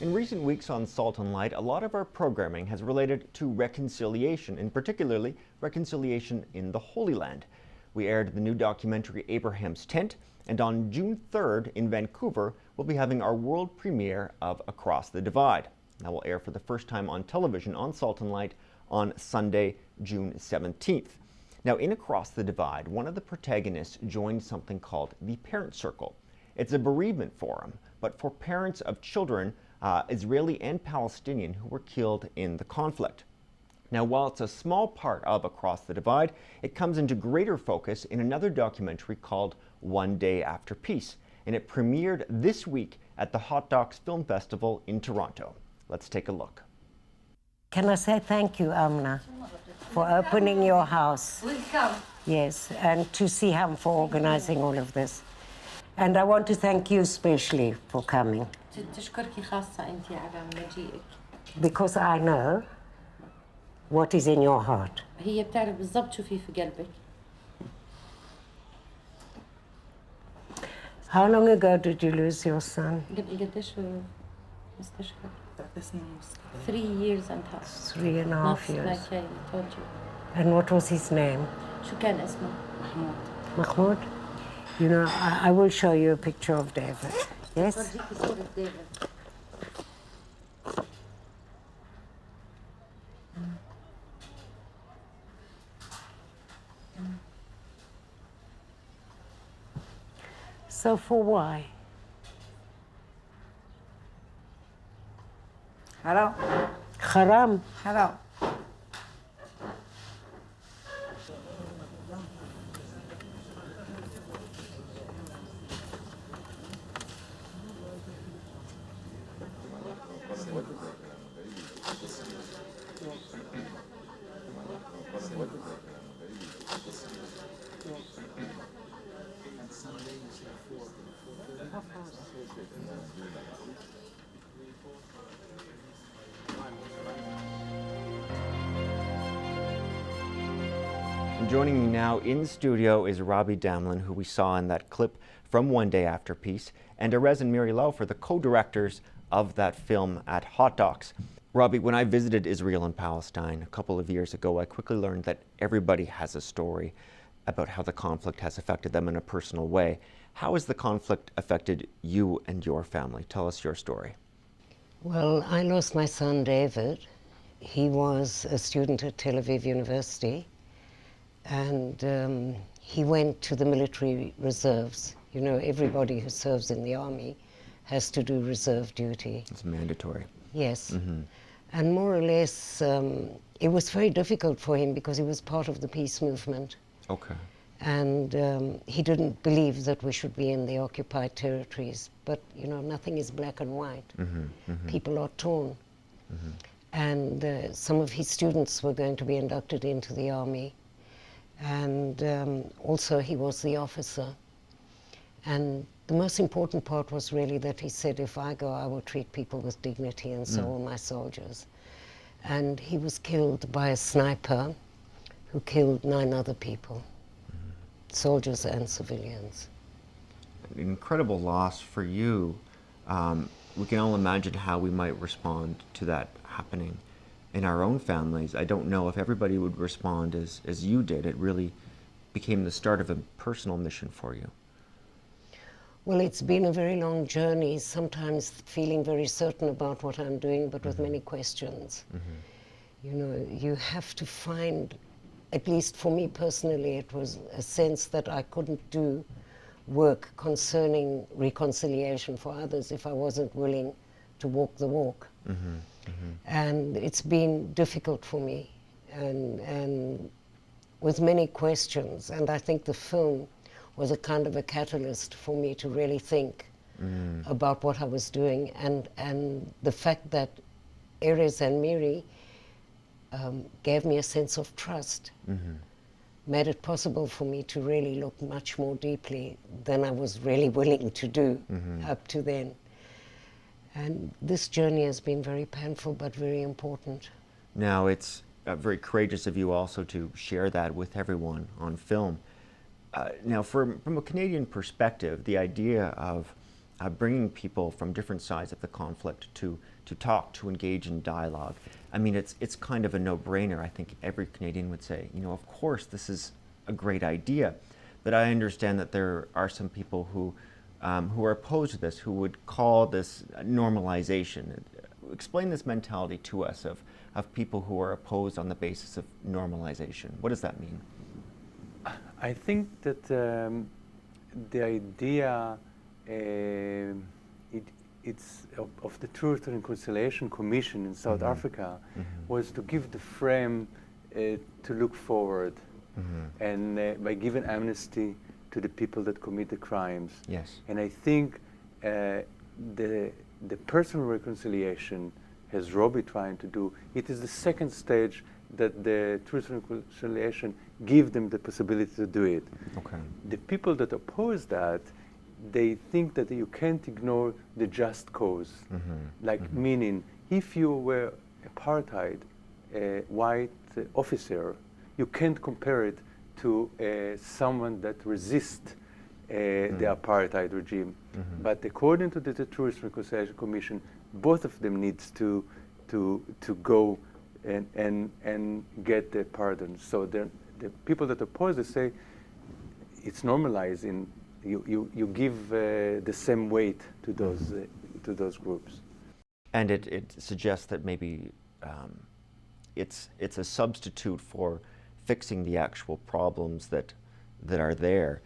In recent weeks on Salt and Light, a lot of our programming has related to reconciliation, and particularly reconciliation in the Holy Land. We aired the new documentary Abraham's Tent, and on June 3rd in Vancouver, we'll be having our world premiere of Across the Divide. That will air for the first time on television on Salt and Light on Sunday, June 17th. Now, in Across the Divide, one of the protagonists joined something called the Parent Circle. It's a bereavement forum, but for parents of children, Israeli and Palestinian, who were killed in the conflict. Now, while it's a small part of Across the Divide, it comes into greater focus in another documentary called One Day After Peace, and it premiered this week at the Hot Docs Film Festival in Toronto. Let's take a look. Can I say thank you, Amna, for opening your house? Welcome. Yes, and to Siham for organizing all of this. And I want to thank you especially for coming. Because I know what is in your heart. هي بتعرف بالضبط شو في قلبك. How long ago did you lose your son? قبل قديش مستشفى؟ 3 years and a half. 3.5 years. Like I told you. And what was his name? شو كان اسمه؟ Mahmoud? You know, I will show you a picture of David. Yes? بديكي صورة ديفيد. So for why? Hello. Haram. Hello. And joining me now in studio is Robi Damelin, who we saw in that clip from One Day After Peace, and Erez and Miri Laufer, the co-directors of that film at Hot Docs. Robbie, when I visited Israel and Palestine a couple of years ago, I quickly learned that everybody has a story about how the conflict has affected them in a personal way. How has the conflict affected you and your family? Tell us your story. Well, I lost my son, David. He was a student at Tel Aviv University, and he went to the military reserves. You know, everybody who serves in the army has to do reserve duty. It's mandatory. Yes. Mm-hmm. And more or less, it was very difficult for him because he was part of the peace movement. Okay. And he didn't believe that we should be in the occupied territories. But, you know, nothing is black and white. Mm-hmm. Mm-hmm. People are torn. Mm-hmm. And some of his students were going to be inducted into the army. And also he was the officer. And the most important part was really that he said, if I go, I will treat people with dignity, and so will my soldiers. And he was killed by a sniper who killed 9 other people, soldiers and civilians. An incredible loss for you. We can all imagine how we might respond to that happening in our own families. I don't know if everybody would respond as you did. It really became the start of a personal mission for you. Well, it's been a very long journey, sometimes feeling very certain about what I'm doing, but with many questions. Mm-hmm. You know, you have to find, at least for me personally, it was a sense that I couldn't do work concerning reconciliation for others if I wasn't willing to walk the walk. Mm-hmm. Mm-hmm. And it's been difficult for me, and with many questions. And I think the film was a kind of a catalyst for me to really think about what I was doing, and the fact that Erez and Miri gave me a sense of trust, made it possible for me to really look much more deeply than I was really willing to do up to then. And this journey has been very painful but very important. Now, it's very courageous of you also to share that with everyone on film. Now, from a Canadian perspective, the idea of bringing people from different sides of the conflict to talk, to engage in dialogue. I mean, it's kind of a no-brainer. I think every Canadian would say, you know, of course this is a great idea, but I understand that there are some people who are opposed to this, who would call this normalization. Explain this mentality to us of people who are opposed on the basis of normalization. What does that mean? I think that the idea it's of the Truth and Reconciliation Commission in South Africa was to give the frame to look forward and by giving amnesty to the people that commit the crimes. Yes. And I think the personal reconciliation, as Robbie trying to do, it is the second stage that the Truth and Reconciliation give them the possibility to do it. Okay. The people that oppose that, they think that you can't ignore the just cause. Like meaning, if you were apartheid, a white officer, you can't compare it to someone that resists the apartheid regime. But according to the Truth and Reconciliation Commission, both of them needs to go and get the pardon. So the people that oppose, they say it's normalizing. You give the same weight to those groups. And it suggests that maybe it's a substitute for fixing the actual problems that are there.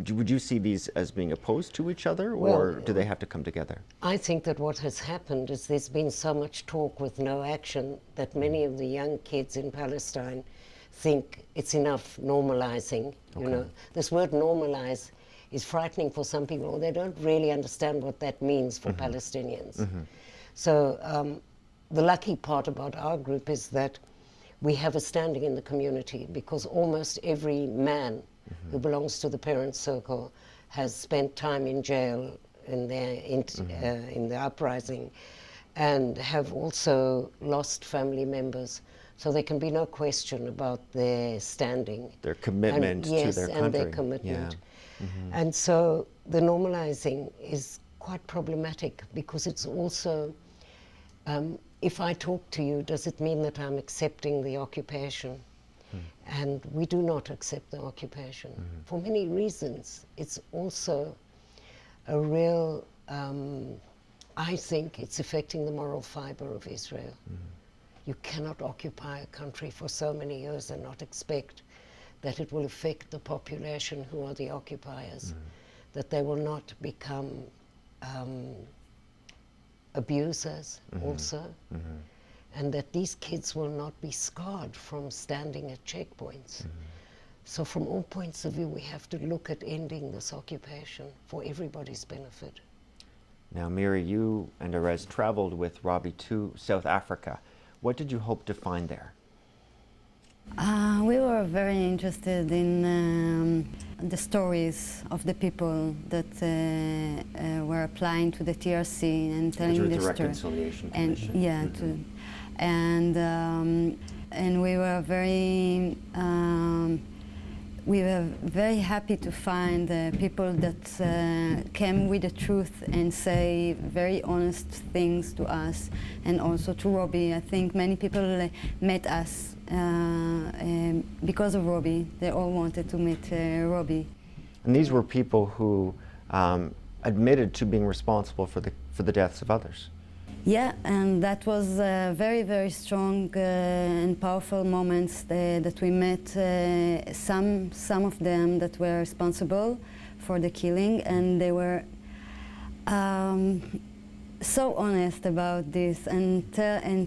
Would you see these as being opposed to each other, or do they have to come together? I think that what has happened is there's been so much talk with no action that many of the young kids in Palestine think it's enough normalizing. You know, this word normalize is frightening for some people, or they don't really understand what that means for Palestinians. So the lucky part about our group is that we have a standing in the community, because almost every man who belongs to the parent circle has spent time in jail in the uprising, and have also lost family members. So there can be no question about their standing. Their commitment to their country. And their commitment. And so the normalizing is quite problematic, because it's also, if I talk to you, does it mean that I'm accepting the occupation? And we do not accept the occupation for many reasons. It's also a real, I think it's affecting the moral fiber of Israel. You cannot occupy a country for so many years and not expect that it will affect the population who are the occupiers, that they will not become abusers also, and that these kids will not be scarred from standing at checkpoints. So from all points of view, we have to look at ending this occupation for everybody's benefit. Now, Miri, you and Erez traveled with Robbie to South Africa. What did you hope to find there? We were very interested in the stories of the people that were applying to the TRC and telling the their story. Reconciliation And Commission. yeah, and we were very happy to find people that came with the truth and say very honest things to us, and also to Robbie. I think many people met us because of Robbie. They all wanted to meet Robbie. And these were people who admitted to being responsible for the deaths of others. Yeah, and that was very, very strong and powerful moments that we met some of them that were responsible for the killing, and they were so honest about this and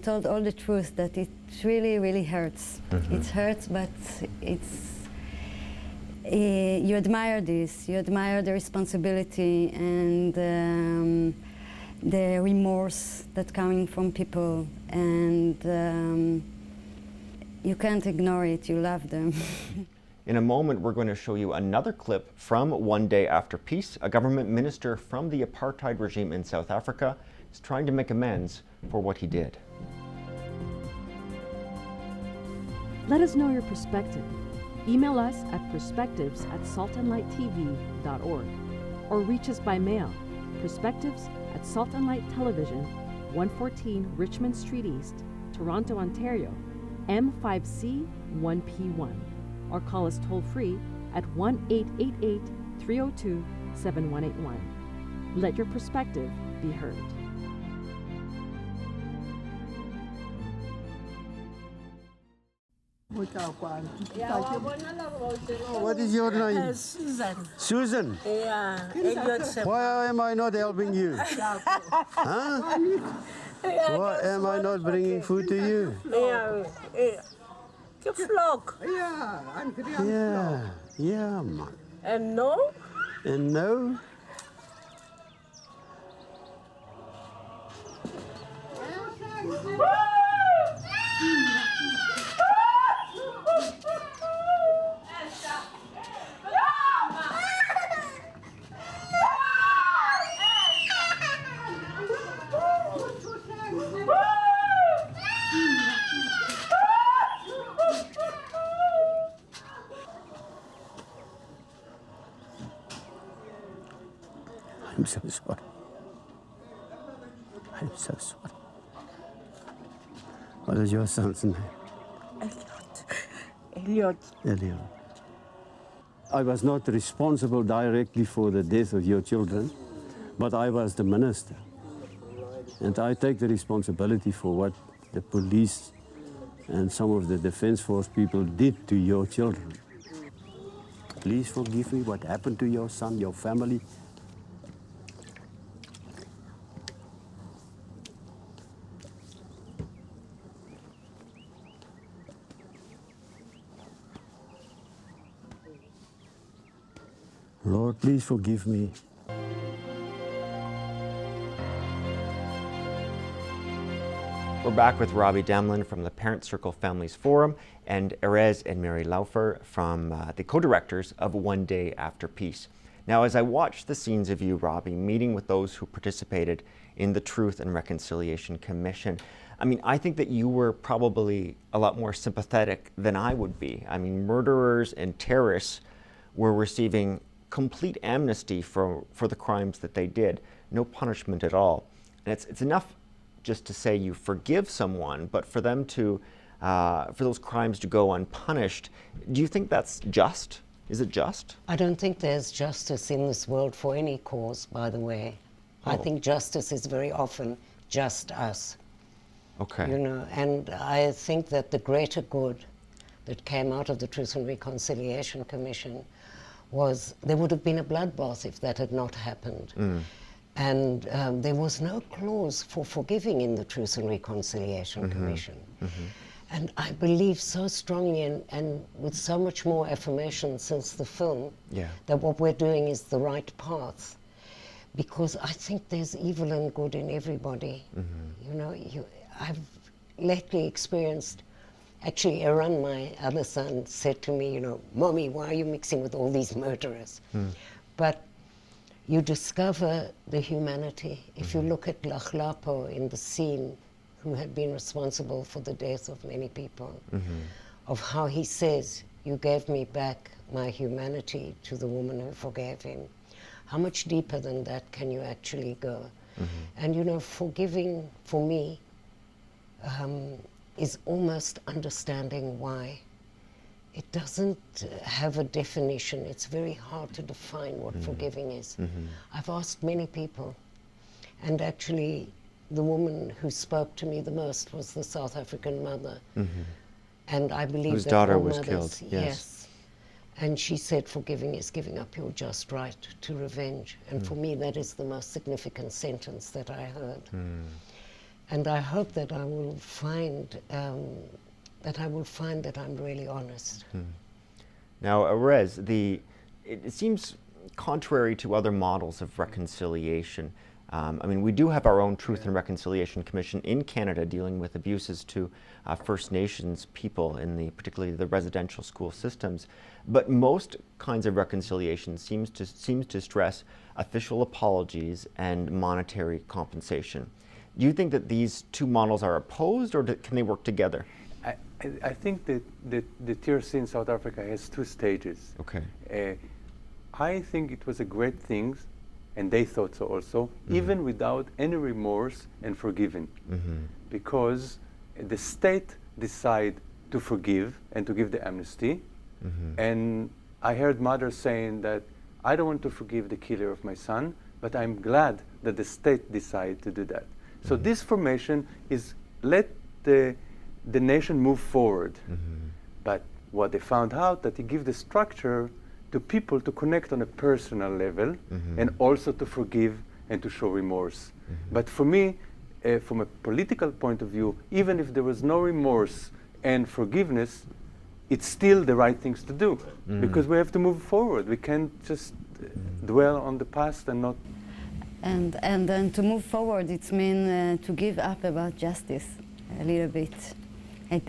told all the truth, that it really, really hurts. It hurts, but you admire this, you admire the responsibility and the remorse that's coming from people, and you can't ignore it, you love them. In a moment, we're going to show you another clip from One Day After Peace. A government minister from the apartheid regime in South Africa is trying to make amends for what he did. Let us know your perspective. Email us at perspectives@saltandlighttv.org or reach us by mail. Perspectives at Salt and Light Television, 114 Richmond Street East, Toronto, Ontario, M5C 1P1. Or call us toll-free at 1-888-302-7181. Let your perspective be heard. What is your name? Susan. Susan. Yeah. Why am I not helping you? Huh? Why am I not bringing food to you? Yeah. The flock. Yeah, man. And no? And no? I'm so sorry. I'm so sorry. What is your son's name? Elliot. Elliot. I was not responsible directly for the death of your children, but I was the minister. And I take the responsibility for what the police and some of the Defense Force people did to your children. Please forgive me what happened to your son, your family. Lord, please forgive me. We're back with Robi Damelin from the Parent Circle Families Forum and Erez and Miri Laufer from the co-directors of One Day After Peace. Now, as I watched the scenes of you, Robbie, meeting with those who participated in the Truth and Reconciliation Commission, I mean, I think that you were probably a lot more sympathetic than I would be. I mean, murderers and terrorists were receiving complete amnesty for the crimes that they did, no punishment at all. And it's enough just to say you forgive someone, but for them to, for those crimes to go unpunished, do you think that's just? Is it just? I don't think there's justice in this world for any cause, by the way. I think justice is very often just us. Okay. You know, and I think that the greater good that came out of the Truth and Reconciliation Commission was there would have been a bloodbath if that had not happened. And there was no clause for forgiving in the Truth and Reconciliation Commission. And I believe so strongly and with so much more affirmation since the film that what we're doing is the right path. Because I think there's evil and good in everybody. You know, I've lately experienced, actually Eran, my other son, said to me, you know, Mommy, why are you mixing with all these murderers? But you discover the humanity. If you look at Lachlapo in the scene, who had been responsible for the death of many people, of how he says, you gave me back my humanity to the woman who forgave him. How much deeper than that can you actually go? And you know, forgiving for me is almost understanding why. It doesn't have a definition. It's very hard to define what forgiving is. I've asked many people, and actually the woman who spoke to me the most was the South African mother. And I believe whose that daughter all was mothers, killed. Yes. And she said forgiving is giving up your just right to revenge. And for me, that is the most significant sentence that I heard. And I hope that I will find that I'm really honest. Now, Erez, it seems contrary to other models of reconciliation. I mean, we do have our own Truth and Reconciliation Commission in Canada dealing with abuses to First Nations people in particularly the residential school systems. But most kinds of reconciliation seems to stress official apologies and monetary compensation. Do you think that these two models are opposed, or can they work together? I think that the TRC in South Africa has two stages. Okay. I think it was a great thing and they thought so also, even without any remorse and forgiving. Because the state decide to forgive and to give the amnesty. And I heard mothers saying that I don't want to forgive the killer of my son, but I'm glad that the state decided to do that. So this formation is let the nation move forward. But what they found out that it gives the structure to people to connect on a personal level and also to forgive and to show remorse. But for me, from a political point of view, even if there was no remorse and forgiveness, it's still the right things to do because we have to move forward. We can't just dwell on the past and not. And then to move forward, it means to give up about justice a little bit,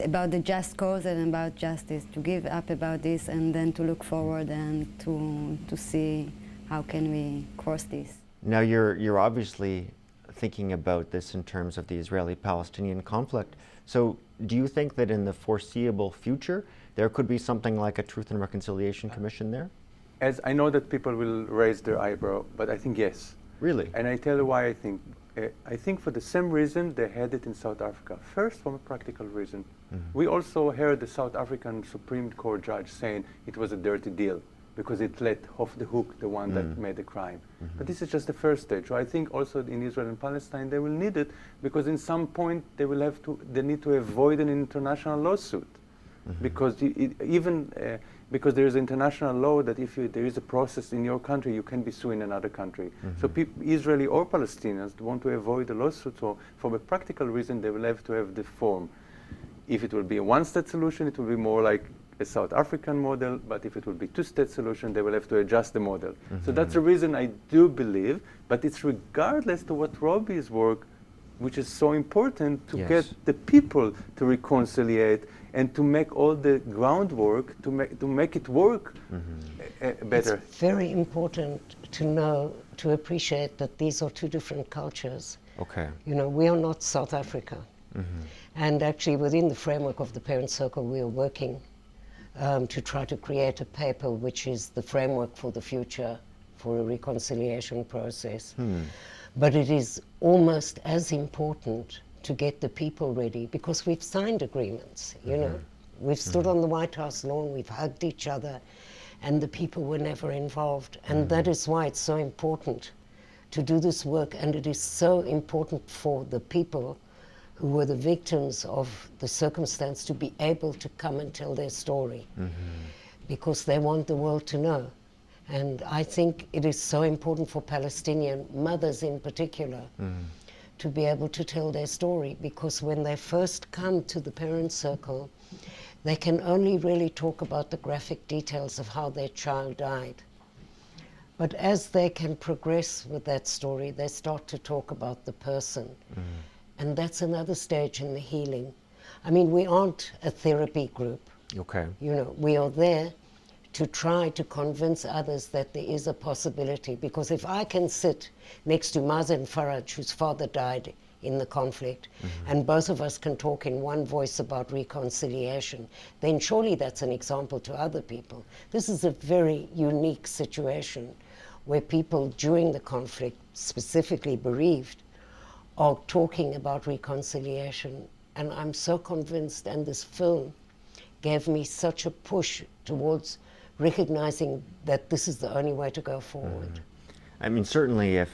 about the just cause and about justice, to give up about this and then to look forward and to see how can we cross this. Now you're obviously thinking about this in terms of the Israeli-Palestinian conflict. So do you think that in the foreseeable future there could be something like a Truth and Reconciliation Commission there? As I know that people will raise their eyebrow, but I think yes. Really? And I tell you why I think. I think for the same reason they had it in South Africa. First, from a practical reason. We also heard the South African Supreme Court judge saying it was a dirty deal because it let off the hook the one that made the crime. But this is just the first stage. So I think also in Israel and Palestine they will need it because in some point they need to avoid an international lawsuit. Because because there is international law that if there is a process in your country, you can be sued in another country. So Israeli or Palestinians want to avoid a lawsuit. So for a practical reason, they will have to have the form. If it will be a one-state solution, it will be more like a South African model. But if it will be two-state solution, they will have to adjust the model. So that's the reason I do believe. But it's regardless to what Robbie's work, which is so important to get the people to reconciliate and to make all the groundwork to make it work better. It's very important to know, to appreciate that these are two different cultures. Okay. You know, we are not South Africa. And actually within the framework of the Parent Circle, we are working to try to create a paper which is the framework for the future for a reconciliation process. But it is almost as important to get the people ready because we've signed agreements, you know. We've stood on the White House lawn, we've hugged each other, and the people were never involved. And that is why it's so important to do this work, and it is so important for the people who were the victims of the circumstance to be able to come and tell their story because they want the world to know. And I think it is so important for Palestinian mothers in particular to be able to tell their story because when they first come to the Parent Circle, they can only really talk about the graphic details of how their child died. But as they can progress with that story, they start to talk about the person. And that's another stage in the healing. I mean, we aren't a therapy group. Okay. You know, we are there to try to convince others that there is a possibility. Because if I can sit next to Mazen Faraj, whose father died in the conflict, and both of us can talk in one voice about reconciliation, then surely that's an example to other people. This is a very unique situation where people during the conflict, specifically bereaved, are talking about reconciliation. And I'm so convinced, and this film gave me such a push towards recognizing that this is the only way to go forward. I mean, certainly if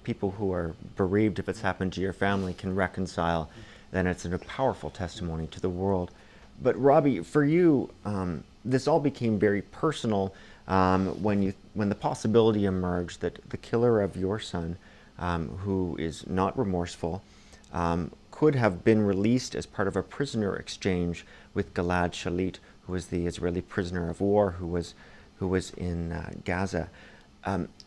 people who are bereaved, if it's happened to your family, can reconcile, then it's a powerful testimony to the world. But Robbie, for you, this all became very personal when the possibility emerged that the killer of your son, who is not remorseful, could have been released as part of a prisoner exchange with Gilad Shalit, who was the Israeli prisoner of war who was in Gaza.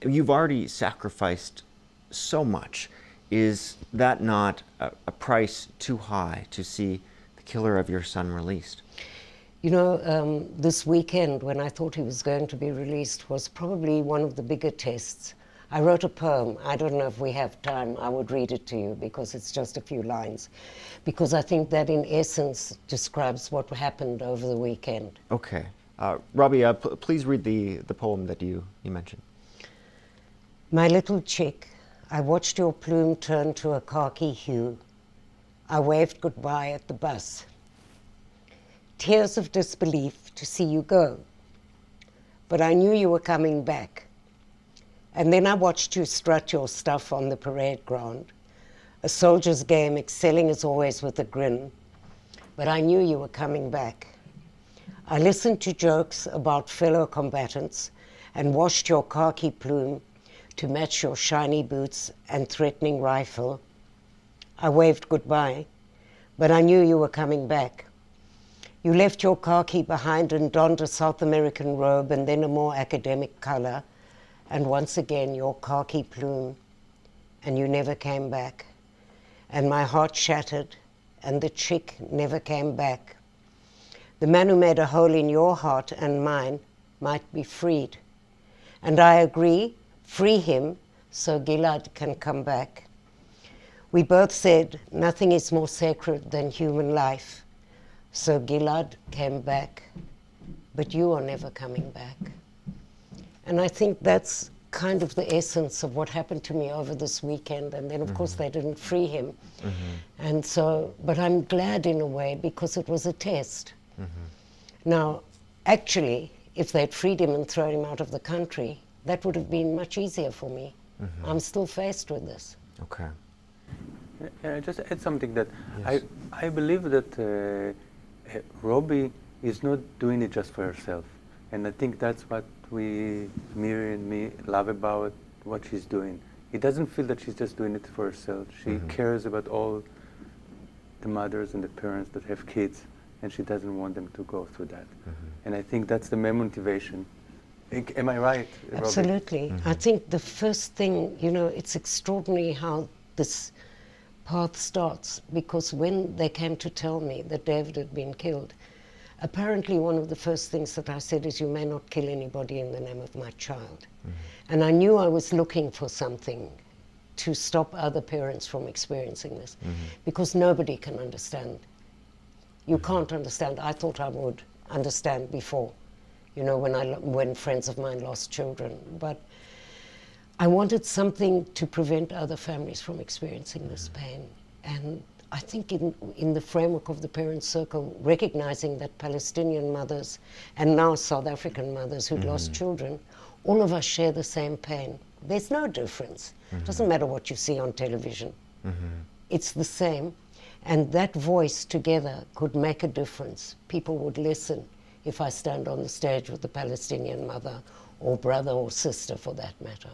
You've already sacrificed so much. Is that not a price too high to see the killer of your son released? You know, this weekend when I thought he was going to be released was probably one of the bigger tests. I wrote a poem. I don't know if we have time. I would read it to you because it's just a few lines. Because I think that in essence describes what happened over the weekend. Okay. Robbie, please read the poem that you mentioned. My little chick, I watched your plume turn to a khaki hue. I waved goodbye at the bus. Tears of disbelief to see you go. But I knew you were coming back. And then I watched you strut your stuff on the parade ground. A soldier's game, excelling as always with a grin. But I knew you were coming back. I listened to jokes about fellow combatants and washed your khaki plume to match your shiny boots and threatening rifle. I waved goodbye, but I knew you were coming back. You left your khaki behind and donned a South American robe and then a more academic color, and once again your khaki plume, and you never came back. And my heart shattered, and the chick never came back. The man who made a hole in your heart and mine might be freed. And I agree, free him so Gilad can come back. We both said nothing is more sacred than human life. So Gilad came back, but you are never coming back. And I think that's kind of the essence of what happened to me over this weekend. And then, of course, they didn't free him. And so, but I'm glad in a way because it was a test. Now, actually, if they'd freed him and thrown him out of the country, that would have been much easier for me. I'm still faced with this. Okay. Just add something that Yes. I believe that Robi is not doing it just for herself. And I think that's what Miri and me, love about what she's doing. It doesn't feel that she's just doing it for herself. She cares about all the mothers and the parents that have kids, and she doesn't want them to go through that. And I think that's the main motivation. Am I right, Robbie? Absolutely. I think the first thing, you know, it's extraordinary how this path starts, because when they came to tell me that David had been killed, apparently one of the first things that I said is, you may not kill anybody in the name of my child. And I knew I was looking for something to stop other parents from experiencing this, because nobody can understand. You can't understand. I thought I would understand before, you know, when friends of mine lost children. But I wanted something to prevent other families from experiencing this pain. And I think in the framework of the Parent Circle, recognizing that Palestinian mothers and now South African mothers who'd lost children, all of us share the same pain. There's no difference. It doesn't matter what you see on television. It's the same. And that voice together could make a difference. People would listen if I stand on the stage with the Palestinian mother or brother or sister for that matter.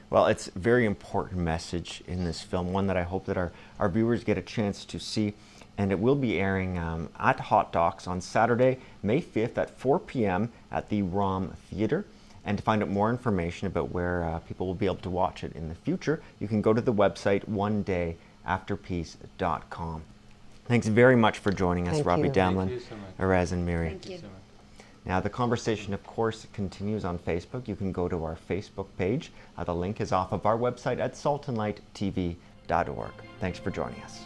Well, it's a very important message in this film, one that I hope that our viewers get a chance to see. And it will be airing at Hot Docs on Saturday, May 5th at 4 p.m. at the ROM Theatre. And to find out more information about where people will be able to watch it in the future, you can go to the website onedayafterpeace.com. Thanks very much for joining us, Thank Robi you. Damelin, Thank you so much. Erez and Miri. Thank you. Now, the conversation, of course, continues on Facebook. You can go to our Facebook page. The link is off of our website at saltandlighttv.org. Thanks for joining us.